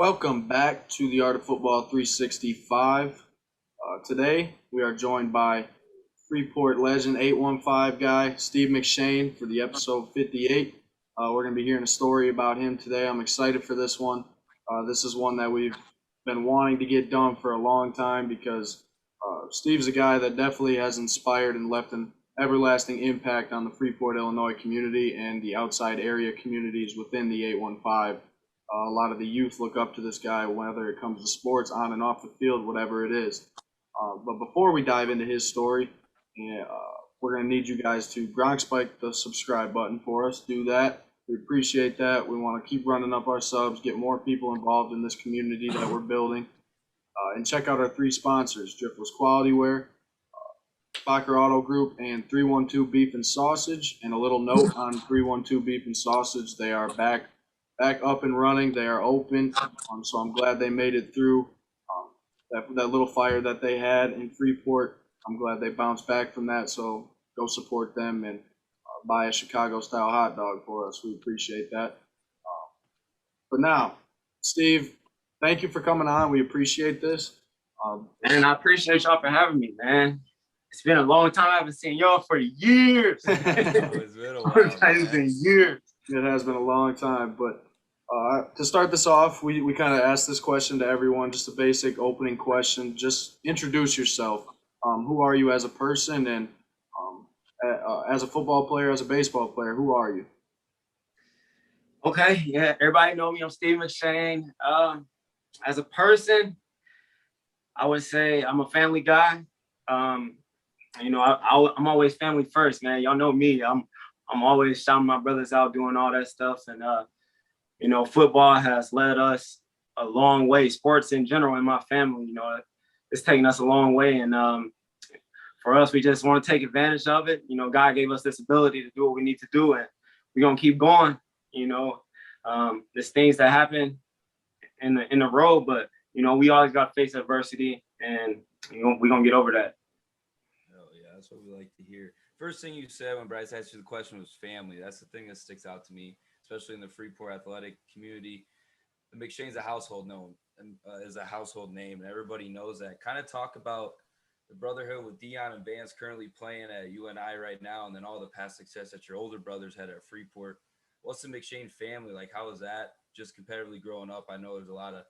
Welcome back to the Art of Football 365. Today we are joined by Freeport legend 815 guy Steve Mcshane for the episode 58. We're going to be hearing a story about him today. I'm excited for this one. This is one that we've been wanting to get done for a long time because Steve's a guy that definitely has inspired and left an everlasting impact on the Freeport, Illinois community and the outside area communities within the 815. A lot of the youth look up to this guy, whether it comes to sports, on and off the field, whatever it is. But before we dive into his story, we're going to need you guys to Gronk spike the subscribe button for us. Do that. We appreciate that. We want to keep running up our subs, get more people involved in this community that we're building. And check out our three sponsors, Driftless Quality Wear, Fokker Auto Group, and 312 Beef and Sausage. And a little note on 312 Beef and Sausage, they are back up and running. They are open, so I'm glad they made it through that little fire that they had in Freeport. I'm glad they bounced back from that, so go support them and buy a Chicago-style hot dog for us. We appreciate that. But now, Steve, thank you for coming on. We appreciate this. And I appreciate y'all for having me, man. It's been a long time. I haven't seen y'all for years. It's been a while. It's been years. It has been a long time, but to start this off, we kind of ask this question to everyone, just a basic opening question. Just introduce yourself. Who are you as a person, and as a football player, as a baseball player, who are you? Okay, yeah, everybody know me. I'm Steve Mcshane. As a person, I would say I'm a family guy. I'm always family first, man. Y'all know me. I'm always shouting my brothers out, doing all that stuff, and football has led us a long way. Sports in general in my family, it's taken us a long way. And for us, we just want to take advantage of it. God gave us this ability to do what we need to do, and we're going to keep going. There's things that happen in the road, but, we always got to face adversity, and we're going to get over that. Oh, yeah, that's what we like to hear. First thing you said when Bryce asked you the question was family. That's the thing that sticks out to me, especially in the Freeport athletic community. The Mcshane's a household known and is a household name, and everybody knows that. Kind of talk about the brotherhood with Deion and Vance currently playing at UNI right now, and then all the past success that your older brothers had at Freeport. What's the Mcshane family like? How was that just competitively growing up? I know there's a lot of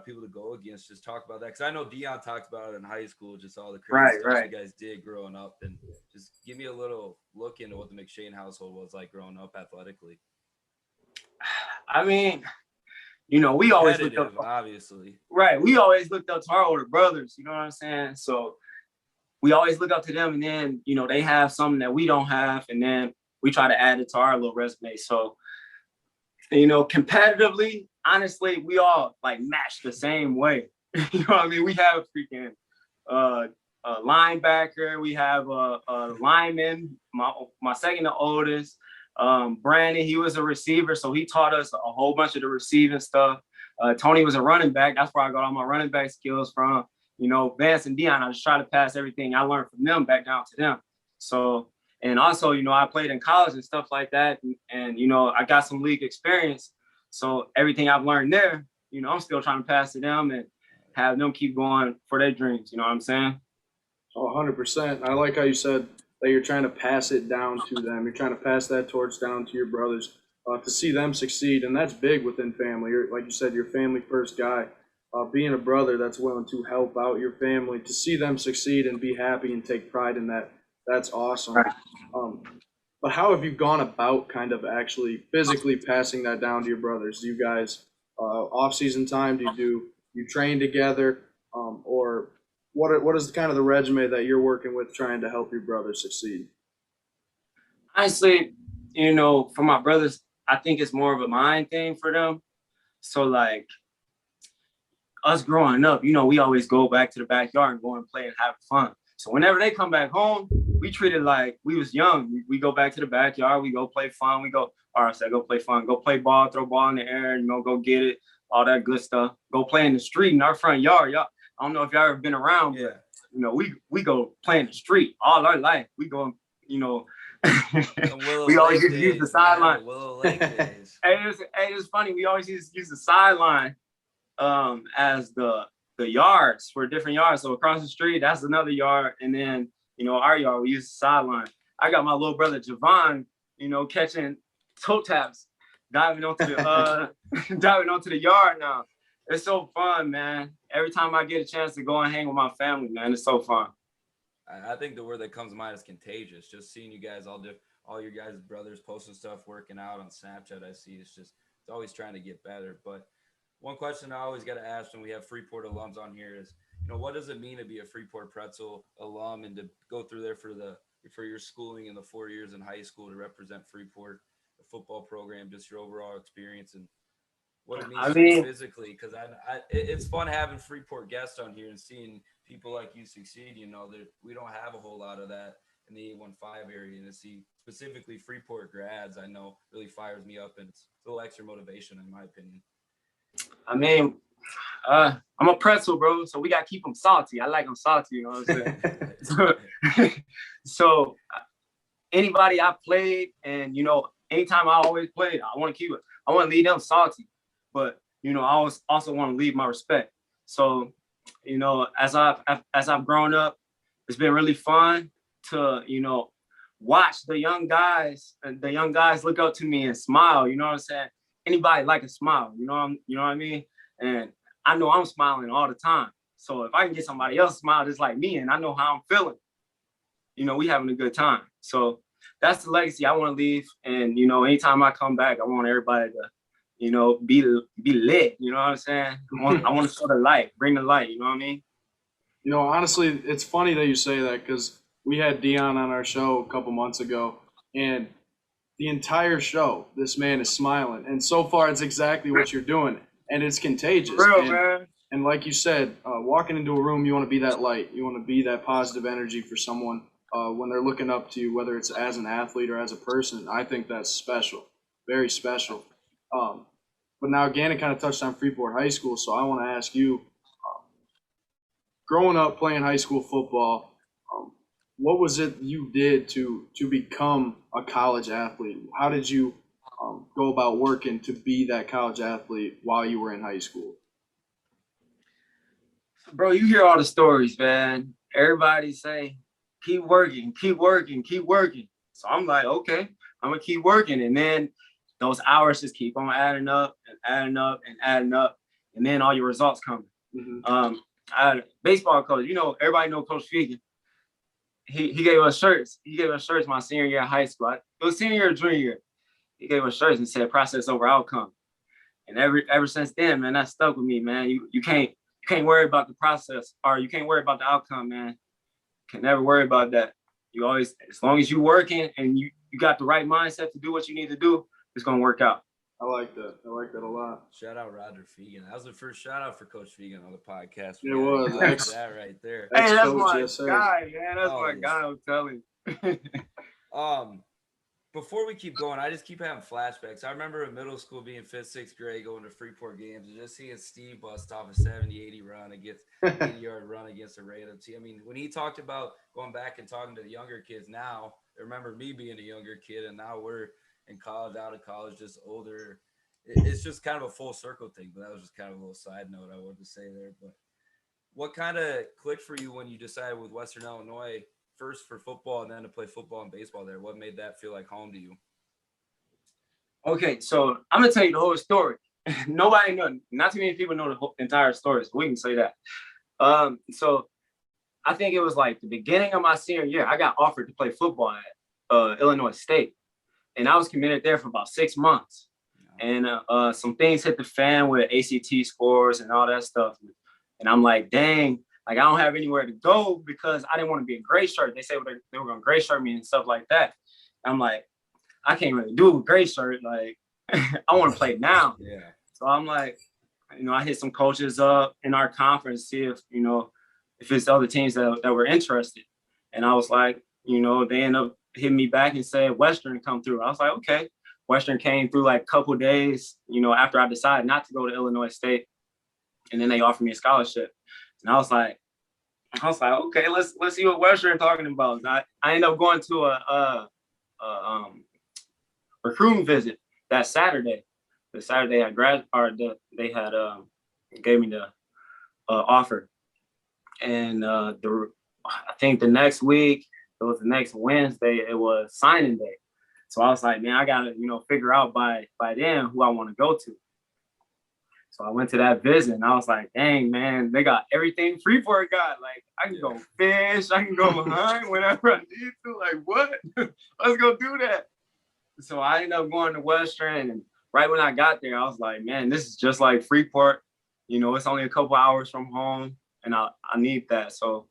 people to go against. Just talk about that, because I know Deion talked about it in high school, just all the crazy stuff you guys did growing up, and just give me a little look into what the Mcshane household was like growing up athletically. I mean, we always looked up, obviously. Right. We always looked up to our older brothers, you know what I'm saying? So we always look up to them, and then, they have something that we don't have, and then we try to add it to our little resume. So, competitively, honestly, we all match the same way. You know what I mean? We have a freaking a linebacker. We have a lineman, my second to oldest. Brandon, he was a receiver, so he taught us a whole bunch of the receiving stuff. Tony was a running back. That's where I got all my running back skills from. Vance and Deion, I just try to pass everything I learned from them back down to them. So, and also, I played in college and stuff like that. And I got some league experience. So everything I've learned there, I'm still trying to pass to them and have them keep going for their dreams. You know what I'm saying? Oh, 100%. I like how you said that you're trying to pass it down to them. You're trying to pass that torch down to your brothers to see them succeed. And that's big within family. Like you said, you're a family first guy. Being a brother that's willing to help out your family, to see them succeed and be happy and take pride in that, that's awesome. Right. But how have you gone about kind of actually physically passing that down to your brothers? Do you guys, off-season time, do you train together? Or what is kind of the regimen that you're working with trying to help your brothers succeed? Honestly, for my brothers, I think it's more of a mind thing for them. So us growing up, we always go back to the backyard and go and play and have fun. So whenever they come back home, we treat it like we was young. We go back to the backyard, we go play fun. We go, all right, so go play fun, go play ball, throw ball in the air, go get it, all that good stuff. Go play in the street in our front yard. Y'all, I don't know if y'all ever been around, but we go play in the street all our life. We go, we always used to use the sideline. Willow Lake days. Hey, it's funny. We always used to use the sideline as the yards for different yards. So across the street, that's another yard. And then, our yard, we use the sideline. I got my little brother, Javon, catching toe taps, diving onto the yard now. It's so fun, man. Every time I get a chance to go and hang with my family, man, it's so fun. I think the word that comes to mind is contagious. Just seeing you guys all your guys' brothers posting stuff, working out on Snapchat, I see it's always trying to get better. But one question I always got to ask when we have Freeport alums on here is, what does it mean to be a Freeport Pretzel alum and to go through there for your schooling in the 4 years in high school to represent Freeport, the football program, just your overall experience and what it means to you physically? Because it's fun having Freeport guests on here and seeing people like you succeed. That we don't have a whole lot of that in the 815 area, and to see specifically Freeport grads, I know really fires me up, and it's a little extra motivation in my opinion. I'm a pretzel, bro, so we gotta keep them salty. I like them salty, you know what I'm saying? so anybody I played, and anytime I always played, I want to leave them salty, but I also want to leave my respect. So as I've grown up, it's been really fun to watch the young guys look up to me and smile. You know what I'm saying? Anybody like a smile, you know what I mean? And I know I'm smiling all the time. So if I can get somebody else to smile just like me, and I know how I'm feeling, we having a good time. So that's the legacy I want to leave. And anytime I come back, I want everybody to be lit. You know what I'm saying? I want to show the light, bring the light. You know what I mean? Honestly, it's funny that you say that because we had Deion on our show a couple months ago, and the entire show, this man is smiling. And so far, it's exactly what you're doing. And it's contagious. Man. And like you said, walking into a room, you want to be that light. You want to be that positive energy for someone when they're looking up to you, whether it's as an athlete or as a person. I think that's special, very special. But now Gannon kind of touched on Freeport High School, so I want to ask you, growing up playing high school football, what was it you did to become a college athlete? How did you go about working to be that college athlete while you were in high school? Bro, you hear all the stories, man. Everybody say, keep working, keep working, keep working. So I'm like, okay, I'm going to keep working. And then those hours just keep on adding up and adding up and adding up. And then all your results come. Mm-hmm. I had a baseball coach, everybody know Coach Fegan. He gave us shirts. He gave us shirts my senior year of high school. It was senior year or junior year. He gave us shirts and said process over outcome. And ever since then, man, that stuck with me, man. You can't worry about the process, or you can't worry about the outcome, man. You can never worry about that. You always, as long as you working and you got the right mindset to do what you need to do, it's gonna work out. I like that. I like that a lot. Shout out Roger Fegan. That was the first shout out for Coach Fegan on the podcast. It was. That right there. Hey, that's my guy, man. That's my guy. I'm telling you. Before we keep going, I just keep having flashbacks. I remember in middle school being 5th, 6th grade, going to Freeport games and just seeing Steve bust off a 70-80 run against 80-yard run against a random team. I mean, when he talked about going back and talking to the younger kids now, I remember me being a younger kid, and now we're in college, out of college, just older. It's just kind of a full circle thing, but that was just kind of a little side note I wanted to say there. But what kind of clicked for you when you decided with Western Illinois first for football and then to play football and baseball there? What made that feel like home to you? Okay, so I'm gonna tell you the whole story. Nobody knows, not too many people know the whole entire story, so we can say that. So I think it was like the beginning of my senior year, I got offered to play football at Illinois State, and I was committed there for about 6 months. And some things hit the fan with ACT scores and all that stuff, and I'm like, dang. Like, I don't have anywhere to go because I didn't want to be a gray shirt. They said they were going to gray shirt me and stuff like that. I'm like, I can't really do a gray shirt. Like, I want to play now. Yeah. So I'm like, I hit some coaches up in our conference, see if it's other teams that were interested. And I was like, they end up hitting me back and said Western come through. I was like, okay. Western came through like a couple days, after I decided not to go to Illinois State. And then they offered me a scholarship. And I was like, okay, let's see what Western talking about. I ended up going to a recruiting visit that Saturday. The Saturday they had gave me the offer. And I think the next week, it was the next Wednesday, it was signing day. So I was like, man, I gotta, figure out by then who I want to go to. So I went to that visit and I was like, dang, man, they got everything Freeport got. Like, I can go fish, I can go behind whenever I need to. Like, what? Let's go do that. So I ended up going to Western, and right when I got there, I was like, man, this is just like Freeport. It's only a couple hours from home, and I need that. So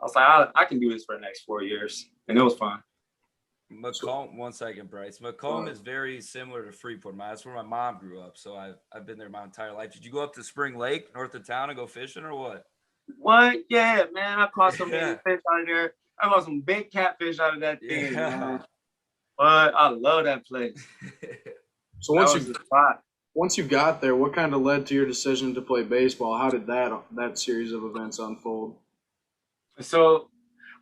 I was like, I can do this for the next 4 years, and it was fun. Macomb, 1 second, Bryce. Macomb is very similar to Freeport. That's where my mom grew up, so I've been there my entire life. Did you go up to Spring Lake, north of town, and go fishing, or what? What? Yeah, man. I caught some big fish out of there. I caught some big catfish out of that thing, man. But I love that place. So once you got there, what kind of led to your decision to play baseball? How did that series of events unfold? So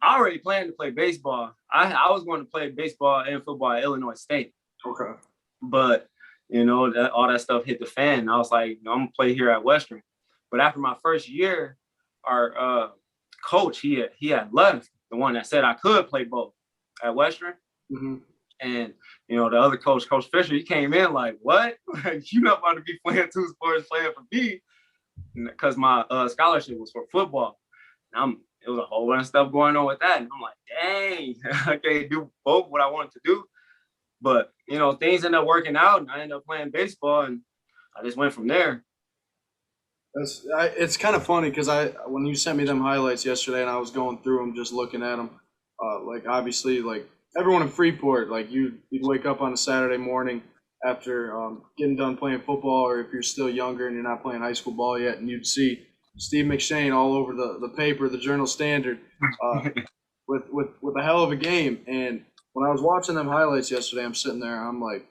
I already planned to play baseball. I was going to play baseball and football at Illinois State. Okay. But, all that stuff hit the fan. And I was like, I'm going to play here at Western. But after my first year, our coach, he had left, the one that said I could play both at Western. Mm-hmm. And, the other coach, Coach Fisher, he came in like, what? You're not about to be playing 2 sports, playing for me. Because my scholarship was for football. And it was a whole bunch of stuff going on with that. And I'm like, dang, I can't do both what I wanted to do. But, things ended up working out, and I ended up playing baseball, and I just went from there. It's kind of funny because when you sent me them highlights yesterday and I was going through them, just looking at them, obviously, everyone in Freeport, you'd wake up on a Saturday morning after getting done playing football, or if you're still younger and you're not playing high school ball yet, and you'd see Steve Mcshane all over the paper, the Journal Standard, with a hell of a game. And when I was watching them highlights yesterday, I'm sitting there, I'm like,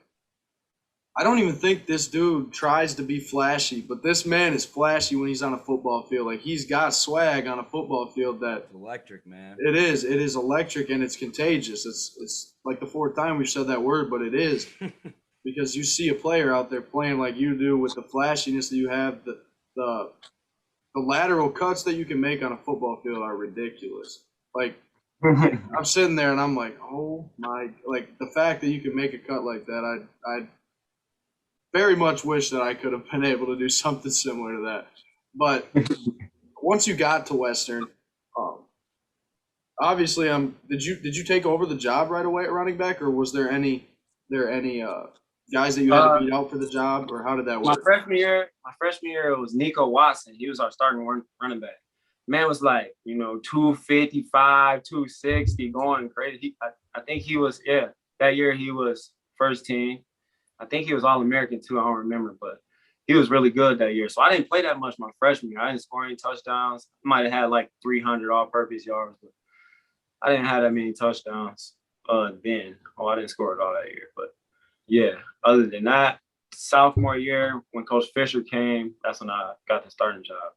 I don't even think this dude tries to be flashy, but this man is flashy when he's on a football field. He's got swag on a football field that it's electric, man. It is electric, and it's contagious. It's like the 4th time we've said that word, but it is because you see a player out there playing like you do with the flashiness that you have. The lateral cuts that you can make on a football field are ridiculous. I'm sitting there and I'm like, oh my! The fact that you can make a cut like that, I very much wish that I could have been able to do something similar to that. But once you got to Western, obviously, did you take over the job right away at running back, or was there any guys that you had to beat out for the job, or how did that work? My freshman year, it was Nico Watson. He was our starting running back. Man was 255, 260, going crazy. I think he was, that year he was first team. I think he was All-American too. I don't remember, but he was really good that year. So I didn't play that much my freshman year. I didn't score any touchdowns. I might have had 300 all-purpose yards, but I didn't have that many touchdowns then. I didn't score it all that year. But, yeah, other than that, sophomore year, when Coach Fisher came, that's when I got the starting job.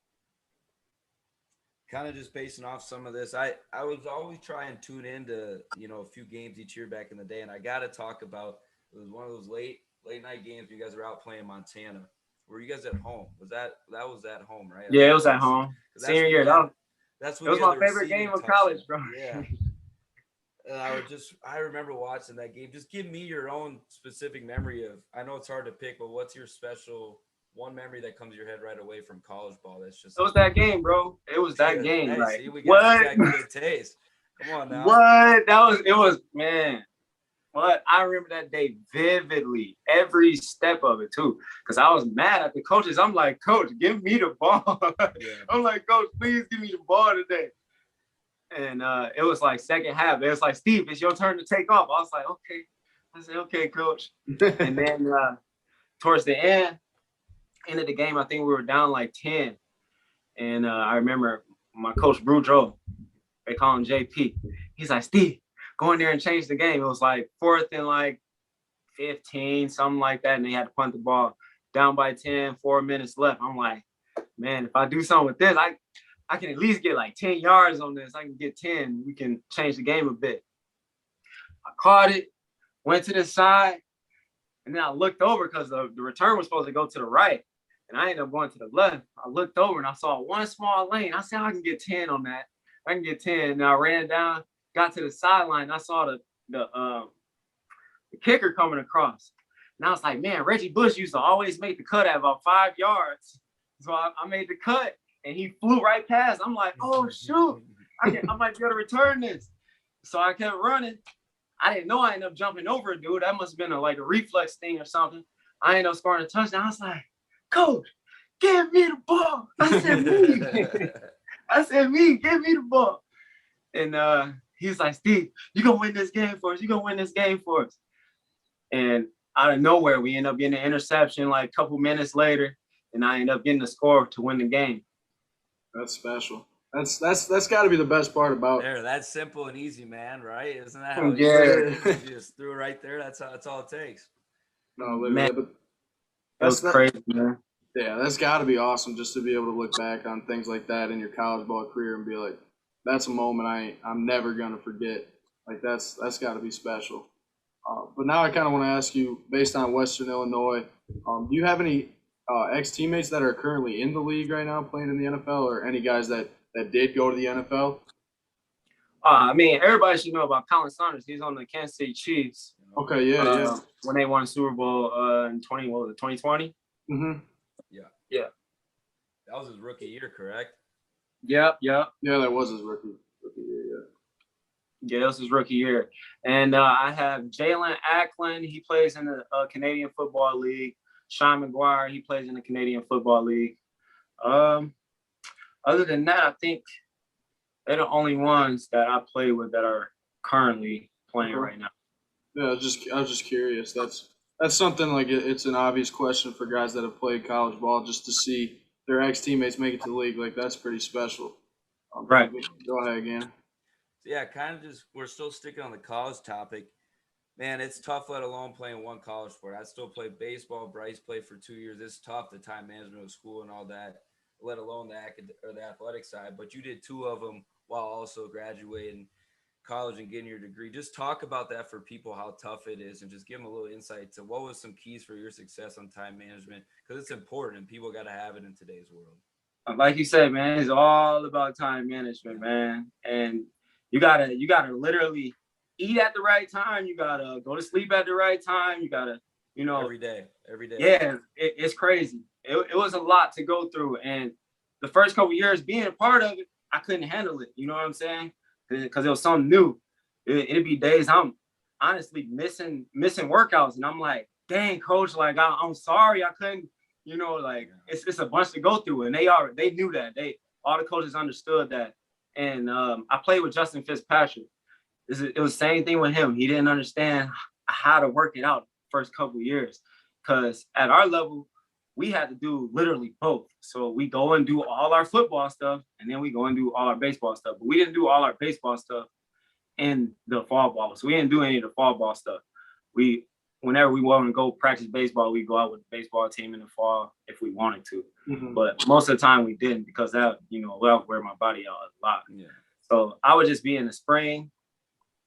Kind of just basing off some of this, I was always trying to tune into, a few games each year back in the day, and I got to talk about, it was one of those late night games you guys were out playing Montana. Were you guys at home? That was at home, right? Yeah, it was at home. Senior year. It was my favorite game of college, bro. Yeah. And I remember watching that game. Just give me your own specific memory of, I know it's hard to pick, but what's your special one memory that comes to your head right away from college ball? That's just. It was that game, bro. It was that game. Hey, see, we got that good taste. Come on now. What? It was, man. But I remember that day vividly, every step of it too, because I was mad at the coaches. I'm like, Coach, give me the ball. Yeah. I'm like, Coach, please give me the ball today. And it was second half. It was like, Steve, it's your turn to take off. I was like, okay. I said, okay, Coach. And then towards the end of the game, I think we were down 10. And I remember my coach, Boudreaux, they call him JP. He's like, Steve, go in there and change the game. It was 4th and 15, something like that. And they had to punt the ball down by 10, 4 minutes left. I'm like, man, if I do something with this, I can at least get 10 yards on this. I can get 10. We can change the game a bit. I caught it, went to the side, and then I looked over because the return was supposed to go to the right. and I ended up going to the left. I looked over and I saw one small lane. I said, I can get 10 on that. I can get 10. And I ran down, got to the sideline. And I saw the kicker coming across. And I was like, man, Reggie Bush used to always make the cut at about 5 yards. So I made the cut, and he flew right past. I'm like, oh, shoot. I might be able to return this. So I kept running. I didn't know I ended up jumping over a dude. That must have been a reflex thing or something. I ended up scoring a touchdown. I was like, Coach, give me the ball. I said, me. I said, me, give me the ball. And he was like, Steve, you're going to win this game for us. You're going to win this game for us. And out of nowhere, we end up getting an interception like a couple minutes later, and I end up getting the score to win the game. That's special. That's got to be the best part about there. That's simple and easy, man. Right? Isn't that how you just threw it right there? That's all it takes. No, man, that's crazy, man. Yeah, that's got to be awesome just to be able to look back on things like that in your college ball career and be like, that's a moment I'm never gonna forget. Like that's got to be special. But now I kind of want to ask you, based on Western Illinois, do you have any ex-teammates that are currently in the league right now playing in the NFL, or any guys that did go to the NFL? I mean, everybody should know about Colin Saunders. He's on the Kansas City Chiefs. Okay, yeah. When they won Super Bowl in 2020? Mm-hmm. Yeah. That was his rookie year, correct? Yep. Yeah, that was his rookie year, yeah. Yeah, that was his rookie year. And I have Jalen Ackland. He plays in the Canadian Football League. Sean McGuire, he plays in the Canadian Football League. Other than that, I think they're the only ones that I play with that are currently playing right now. Yeah, I was just curious. That's something like it's an obvious question for guys that have played college ball, just to see their ex-teammates make it to the league. Like, that's pretty special. Right. Go ahead again. Yeah, kind of just we're still sticking on the college topic. Man, it's tough, let alone playing one college sport. I still play baseball. Bryce played for 2 years. It's tough, the time management of school and all that, let alone the athletic side. But you did 2 of them while also graduating college and getting your degree. Just talk about that for people, how tough it is, and just give them a little insight to what was some keys for your success on time management, because it's important and people got to have it in today's world. Like you said, man, it's all about time management, man. And you gotta literally eat at the right time. You gotta go to sleep at the right time. You gotta, every day. Yeah, it's crazy. It was a lot to go through, and the first couple of years being a part of it, I couldn't handle it. You know what I'm saying? Because it was something new. It'd be days I'm honestly missing workouts, and I'm like, dang, coach, like I'm sorry I couldn't. It's a bunch to go through, and they knew that. All the coaches understood that. And I played with Justin Fitzpatrick. It was the same thing with him. He didn't understand how to work it out the first couple of years, because at our level, we had to do literally both. So we go and do all our football stuff, and then we go and do all our baseball stuff. But we didn't do all our baseball stuff in the fall ball. So we didn't do any of the fall ball stuff. Whenever we wanted to go practice baseball, we go out with the baseball team in the fall if we wanted to. Mm-hmm. But most of the time we didn't, because that would wear my body out a lot. Yeah. So I would just be in the spring.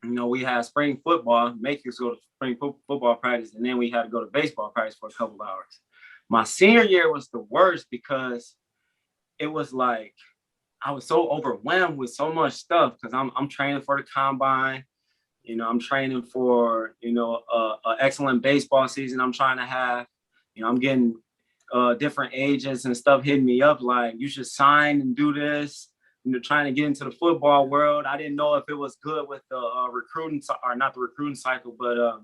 We had spring football, make us go to spring football practice, and then we had to go to baseball practice for a couple hours. My senior year was the worst, because it was like I was so overwhelmed with so much stuff, because I'm training for the combine. I'm training for, an excellent baseball season I'm trying to have. I'm getting different agents and stuff hitting me up like, you should sign and do this. Trying to get into the football world. I didn't know if it was good with the recruiting, or not the recruiting cycle, but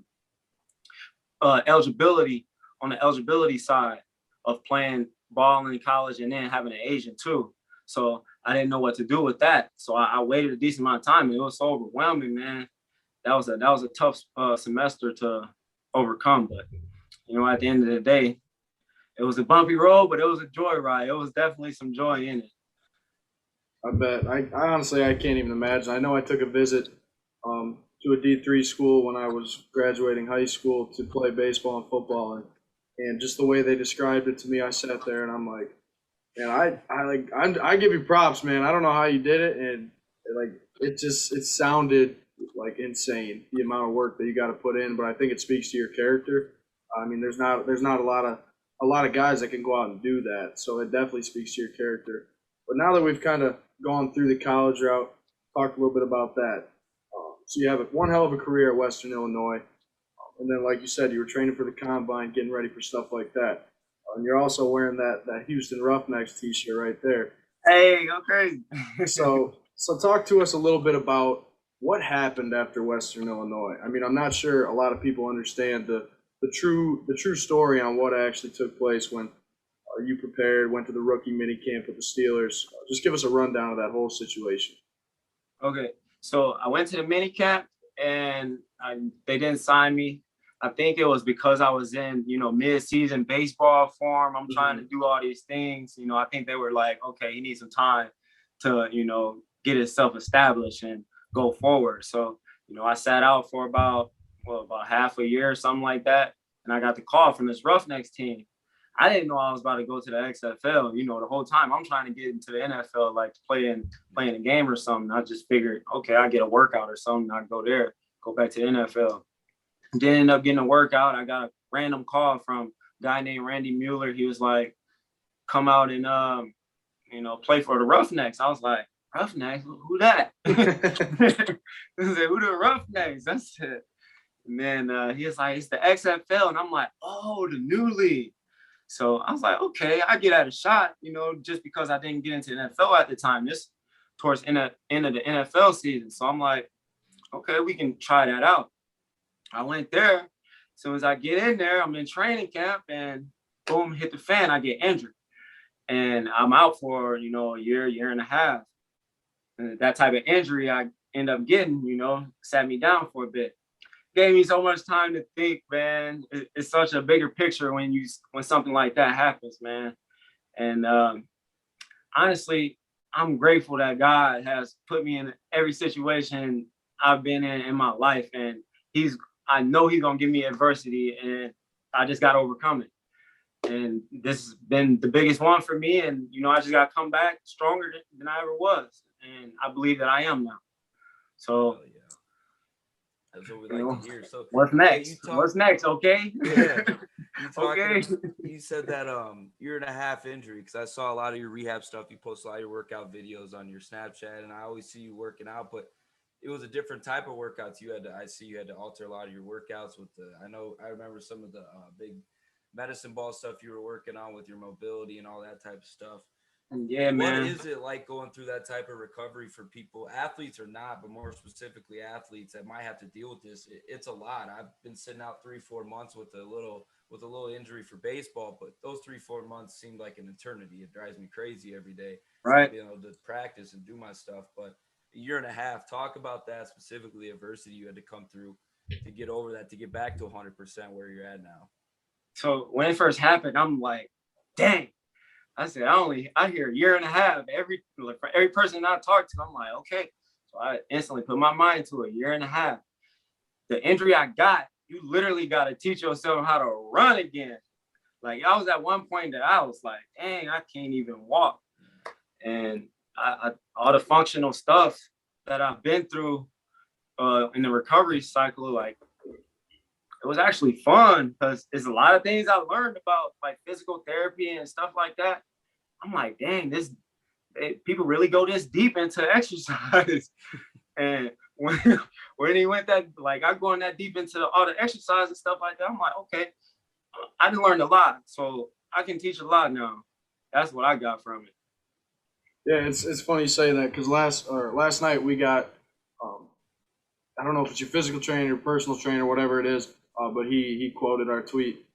eligibility, on the eligibility side of playing ball in college and then having an agent too. So I didn't know what to do with that. So I waited a decent amount of time, and it was so overwhelming, man. That was a tough semester to overcome. But, at the end of the day, it was a bumpy road, but it was a joyride. It was definitely some joy in it. I bet. I honestly, I can't even imagine. I know I took a visit to a D3 school when I was graduating high school to play baseball and football, and just the way they described it to me, I sat there and I'm like, man, I give you props, man. I don't know how you did it, and it sounded like insane, the amount of work that you got to put in. But I think it speaks to your character. I mean, there's not a lot of a lot of guys that can go out and do that. So it definitely speaks to your character. But now that we've kind of gone through the college route, talked a little bit about that. So you have one hell of a career at Western Illinois. And then, like you said, you were training for the combine, getting ready for stuff like that. And you're also wearing that Houston Roughnecks t-shirt right there. Hey, go crazy. So talk to us a little bit about what happened after Western Illinois. I mean, I'm not sure a lot of people understand the true story on what actually took place when you prepared, went to the rookie mini camp with the Steelers. Just give us a rundown of that whole situation. Okay, so I went to the mini camp and they didn't sign me. I think it was because I was in, mid-season baseball form. I'm trying to do all these things. I think they were like, okay, he needs some time to, get himself established and go forward. So, I sat out for about half a year or something like that. And I got the call from this Roughnecks team. I didn't know I was about to go to the XFL. The whole time I'm trying to get into the NFL, like playing a game or something. I just figured, okay, I get a workout or something. I go there, go back to the NFL. Didn't end up getting a workout. I got a random call from a guy named Randy Mueller. He was like, come out and, play for the Roughnecks. I was like, Roughnecks? Who that? He said, who the Roughnecks? That's it. And then he was like, it's the XFL. And I'm like, oh, the new league. So I was like, okay, I get at a shot, just because I didn't get into the NFL at the time. This towards the end of the NFL season. So I'm like, okay, we can try that out. I went there. As soon as I get in there, I'm in training camp and boom, hit the fan. I get injured. And I'm out for, a year and a half. And that type of injury I end up getting, sat me down for a bit. Gave me so much time to think, man. It's such a bigger picture when something like that happens, man. And honestly, I'm grateful that God has put me in every situation I've been in my life. And I know he's going to give me adversity, and I just got to overcome it. And this has been the biggest one for me. And, I just got to come back stronger than I ever was. And I believe that I am now. So, yeah. That's what we like to hear. So what's next? What's next? Okay. Yeah. Okay. You said that year and a half injury, because I saw a lot of your rehab stuff. You post a lot of your workout videos on your Snapchat, and I always see you working out, but it was a different type of workouts. I see you had to alter a lot of your workouts with I remember some of the big medicine ball stuff you were working on with your mobility and all that type of stuff. Yeah, man. What is it like going through that type of recovery for people, athletes or not, but more specifically athletes that might have to deal with this? It's a lot. I've been sitting out 3-4 months with a little injury for baseball, but those 3-4 months seemed like an eternity. It drives me crazy every day. Right. Being able to practice and do my stuff, but a year and a half. Talk about that, specifically adversity you had to come through to get over that, to get back to 100% where you're at now. So when it first happened, I'm like, dang. I said, I hear a year and a half for every person I talk to. I'm like, okay. So I instantly put my mind to a year and a half. The injury I got, you literally got to teach yourself how to run again. Like, I was at one point that I was like, dang, I can't even walk. And all the functional stuff that I've been through in the recovery cycle, like, it was actually fun because there's a lot of things I learned about, like physical therapy and stuff like that. I'm like, dang, people really go this deep into exercise. And when he went that, like, I'm going that deep into all the exercise and stuff like that, I'm like, okay, I done learned a lot, so I can teach a lot now. That's what I got from it. Yeah, it's funny you say that, because last night we got, I don't know if it's your physical trainer, your personal trainer, whatever it is, but he quoted our tweet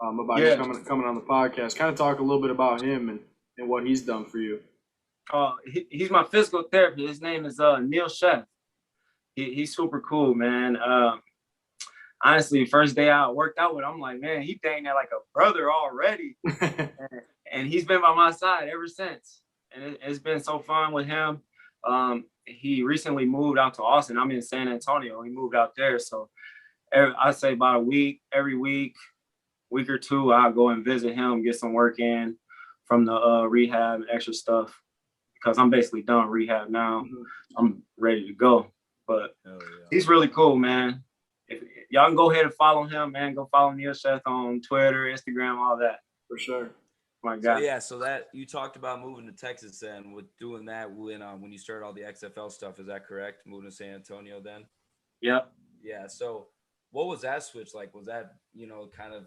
about you coming on the podcast. Kind of talk a little bit about him and what he's done for you. He's my physical therapist. His name is Neil Chef. He's super cool, man. Honestly, first day I worked out with him, I'm like, man, he dang that like a brother already. and he's been by my side ever since. And it's been so fun with him. He recently moved out to Austin. I'm in San Antonio. He moved out there. So I say about every week or two, I'll go and visit him, get some work in from the rehab and extra stuff, because I'm basically done rehab now. Mm-hmm. I'm ready to go. But he's really cool, man. If y'all can go ahead and follow him, man. Go follow Neil Chef on Twitter, Instagram, all that. For sure. My So God. yeah, so that you talked about moving to Texas then with doing that when you started all the XFL stuff, is that correct? Moving to San Antonio then? Yep. Yeah. So what was that switch like? Was that, kind of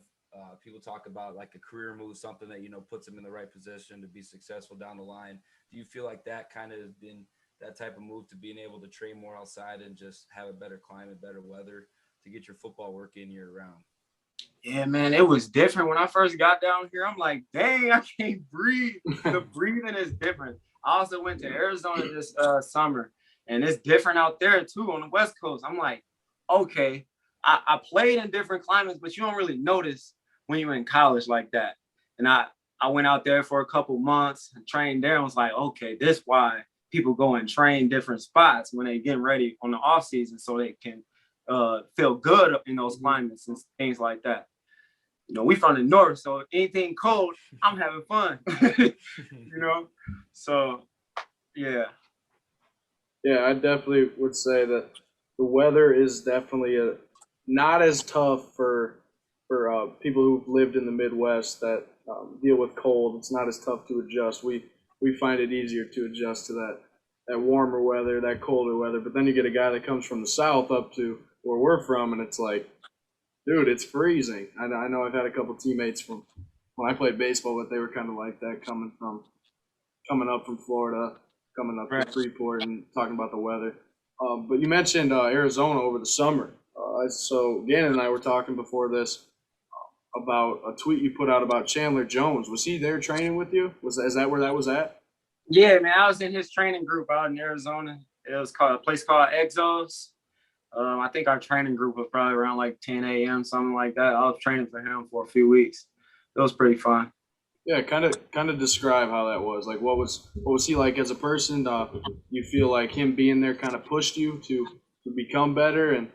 people talk about like a career move, something that, puts them in the right position to be successful down the line. Do you feel like that kind of has been that type of move to being able to train more outside and just have a better climate, better weather to get your football work in year round? Yeah, man, it was different when I first got down here. I'm like, dang, I can't breathe. The breathing is different. I also went to Arizona this summer, and it's different out there too on the West Coast. I'm like, okay, I played in different climates, but you don't really notice when you're in college like that. And I went out there for a couple months and trained there and was like, okay, this is why people go and train different spots when they getting ready on the off season so they can feel good in those climates and things like that. We from the north, so anything cold, I'm having fun. So yeah. Yeah, I definitely would say that the weather is definitely not as tough for people who've lived in the Midwest that deal with cold. It's not as tough to adjust. We find it easier to adjust to that warmer weather, that colder weather. But then you get a guy that comes from the South up to where we're from, and it's like, dude, it's freezing. I know I've had a couple teammates from when I played baseball, but they were kind of like that coming up from Florida, coming up Right. to Freeport and talking about the weather. But you mentioned Arizona over the summer. So Gannon and I were talking before this about a tweet you put out about Chandler Jones. Was he there training with you? Is that where that was at? Yeah, man, I was in his training group out in Arizona. It was called a place called Exos. I think our training group was probably around like 10 a.m., something like that. I was training for him for a few weeks. It was pretty fun. Yeah, kind of describe how that was. Like, what was he like as a person? You feel like him being there kind of pushed you to become better, and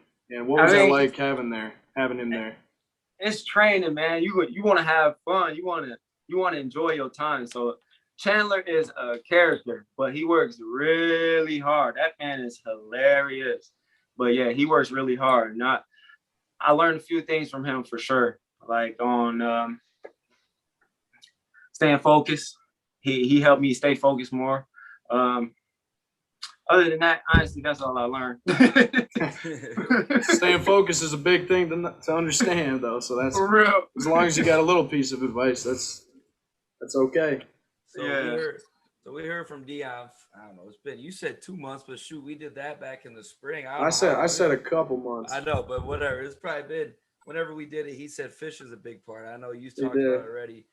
what was that like having him there? It's training, man. You want to have fun. You want to enjoy your time. So Chandler is a character, but he works really hard. That man is hilarious. But yeah, he works really hard. I learned a few things from him for sure, like on staying focused. He helped me stay focused more. Other than that, honestly, that's all I learned. Staying focused is a big thing to understand, though. So that's for real. As long as you got a little piece of advice, that's okay. So we heard from Deion. I don't know. You said 2 months, but shoot, we did that back in the spring. I said a couple months. I know, but whatever. It's probably been whenever we did it. He said fish is a big part. I know you talked about it already.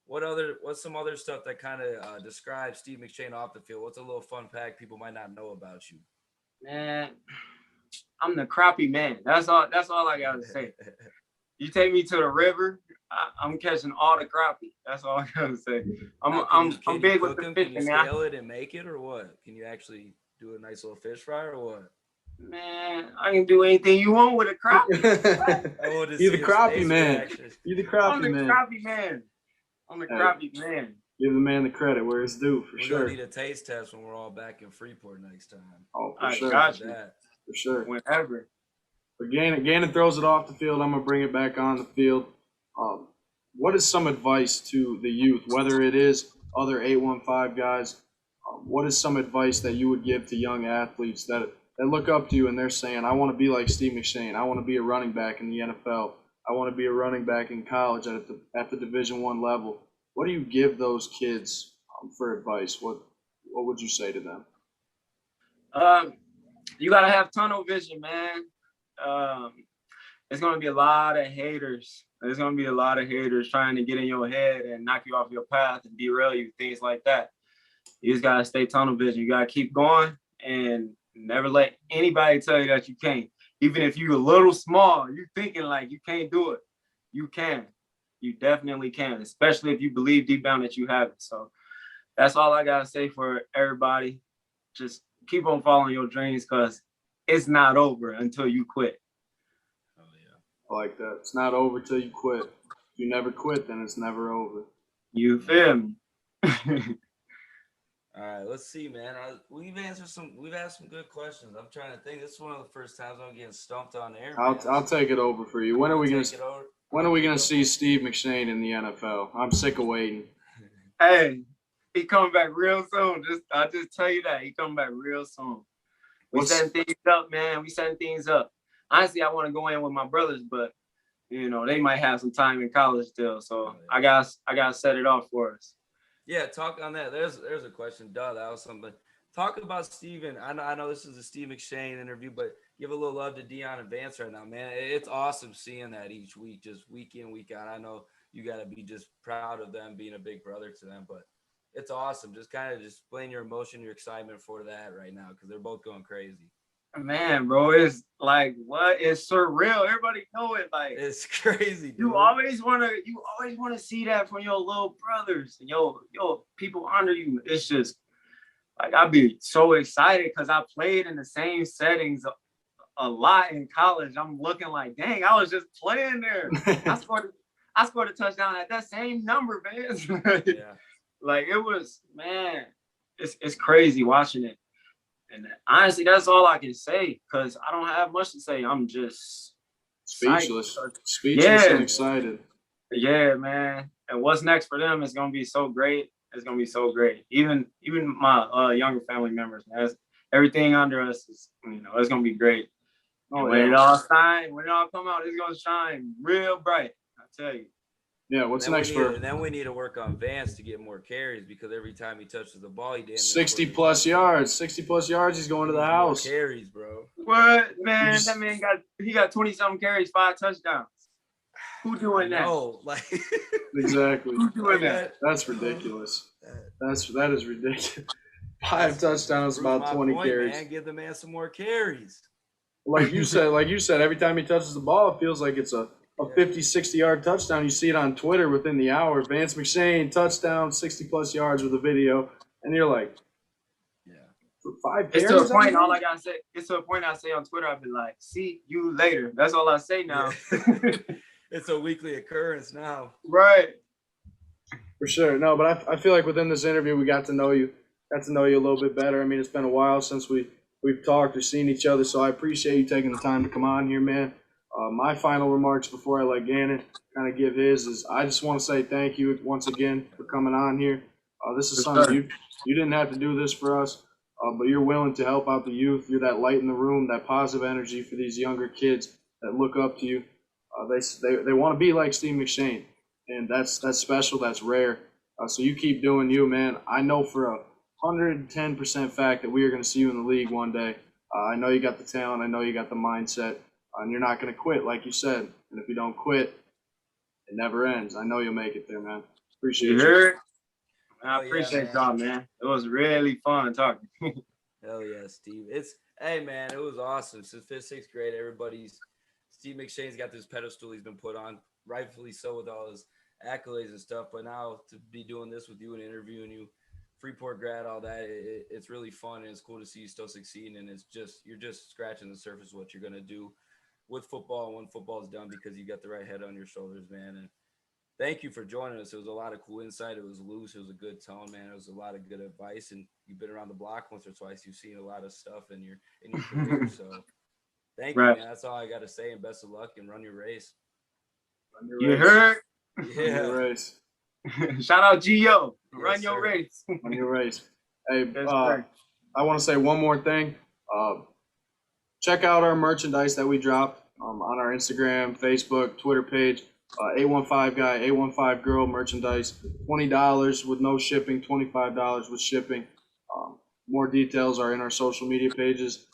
What's some other stuff that kind of describes Steve Mcshane off the field? What's a little fun fact people might not know about you? Man, I'm the crappie man. That's all I gotta say. You take me to the river, I'm catching all the crappie. That's all I gotta say. I'm big with the fishing. Can you scale it and make it, or what? Can you actually do a nice little fish fry, or what? Man, I can do anything you want with a crappie. You're the crappie man. You're the crappie man. I'm the crappie man. I'm the crappie man. Give the man the credit where it's due, for sure. We're gonna need a taste test when we're all back in Freeport next time. Oh, for sure. Got you. For sure. Whenever. But Gannon throws it off the field. I'm gonna bring it back on the field. What is some advice to the youth, whether it is other 815 guys? What is some advice that you would give to young athletes that look up to you and they're saying, I want to be like Steve McShane. I want to be a running back in the NFL. I want to be a running back in college at the Division I level. What do you give those kids for advice? What would you say to them? You gotta have tunnel vision, man. There's gonna be a lot of haters. There's gonna be a lot of haters trying to get in your head and knock you off your path and derail you, things like that. You just gotta stay tunnel vision. You gotta keep going and never let anybody tell you that you can't. Even if you're a little small, you're thinking like you can't do it. You can. You definitely can, especially if you believe deep down that you have it. So that's all I gotta say for everybody. Just keep on following your dreams because it's not over until you quit. Oh yeah. I like that. It's not over till you quit. If you never quit, then it's never over. You feel me? All right, let's see, man. We've asked some good questions. I'm trying to think. This is one of the first times I'm getting stumped on air. I'll take it over for you. When are we gonna see Steve McShane in the NFL? I'm sick of waiting. Hey, he coming back real soon. I just tell you that he coming back real soon. We setting things up, man. We setting things up. Honestly, I want to go in with my brothers, but you know they might have some time in college still. So I got set it off for us. Yeah, talk on that. There's a question. Duh, that was something. Talk about Steven. I know this is a Steve McShane interview, but give a little love to Deion and Vance right now, man. It's awesome seeing that each week, just week in, week out. I know you got to be just proud of them being a big brother to them, but it's awesome. Just kind of displaying your emotion, your excitement for that right now because they're both going crazy. Man, bro, it's like what? It's surreal. Everybody know it. Like it's crazy. Dude. You always wanna see that from your little brothers and your people under you. It's just like I'd be so excited because I played in the same settings a lot in college. I'm looking like, dang, I was just playing there. I scored a touchdown at that same number, man. Yeah. Like it was, man. It's crazy watching it. And honestly, that's all I can say because I don't have much to say. I'm just speechless and excited. Yeah, man. And what's next for them is gonna be so great. It's gonna be so great. Even my younger family members, man. Everything under us is, it's gonna be great. When it all come out, it's gonna shine real bright. I tell you. Yeah, what's next for? Then we need to work on Vance to get more carries because every time he touches the ball, he 60 plus yards. 60 plus yards. He's going to the house. Carries, bro. What, man? That man got 20-something carries, 5 touchdowns. Who doing that? No, like exactly. Who doing that? That's ridiculous. That is ridiculous. 5 touchdowns, about 20 carries. Man, give the man some more carries. Like you said, every time he touches the ball, it feels like it's a 50, 60-yard touchdown. You see it on Twitter within the hour. Vance McShane, touchdown, 60-plus yards with a video. And you're like, for 5 carries? It's to a point, all I got to say, it's to a point I say on Twitter, I'll be like, see you later. That's all I say now. It's a weekly occurrence now. Right. For sure. No, but I feel like within this interview, we got to know you a little bit better. I mean, it's been a while since we've talked or seen each other, so I appreciate you taking the time to come on here, man. My final remarks before I let Gannon kind of give his is I just want to say thank you once again for coming on here. This is something you didn't have to do this for us, but you're willing to help out the youth. You're that light in the room, that positive energy for these younger kids that look up to you. They want to be like Steve McShane, and that's special. That's rare. So you keep doing you, man. I know for 110% fact that we are going to see you in the league one day. I know you got the talent. I know you got the mindset. And you're not going to quit, like you said. And if you don't quit, it never ends. I know you'll make it there, man. Appreciate you. I appreciate y'all, man. It was really fun talking. Hell yeah, Steve. Hey, man, it was awesome. Since 5th, 6th grade, Steve McShane's got this pedestal he's been put on, rightfully so with all his accolades and stuff. But now to be doing this with you and interviewing you, Freeport grad, all that, it's really fun. And it's cool to see you still succeeding. And you're just scratching the surface of what you're going to do with football when football's done because you got the right head on your shoulders, man. And thank you for joining us. It was a lot of cool insight. It was loose. It was a good tone, man. It was a lot of good advice. And you've been around the block once or twice. You've seen a lot of stuff in your career. So thank you, man. That's all I got to say. And best of luck and run your race. You heard? Yeah. Run your race. Shout out Gio. Run your race. Run your race. Hey, I want to say one more thing. Check out our merchandise that we dropped on our Instagram, Facebook, Twitter page. 815 guy, 815 girl merchandise. $20 with no shipping, $25 with shipping. More details are in our social media pages.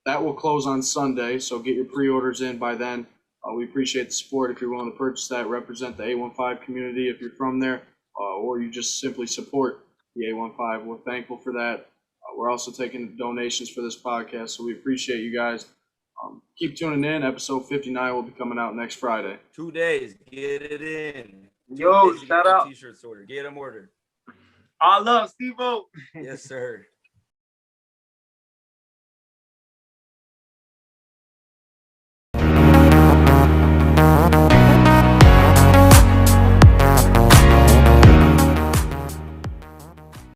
That will close on Sunday, so get your pre-orders in by then. We appreciate the support. If you're willing to purchase that, represent the 815 community if you're from there, or you just simply support the 815. We're thankful for that. We're also taking donations for this podcast, so we appreciate you guys. Keep tuning in. Episode 59 will be coming out next Friday. 2 days. Get it in. Yo, shout out. T-shirts ordered. Get them ordered. I love Steve-O. Yes, sir.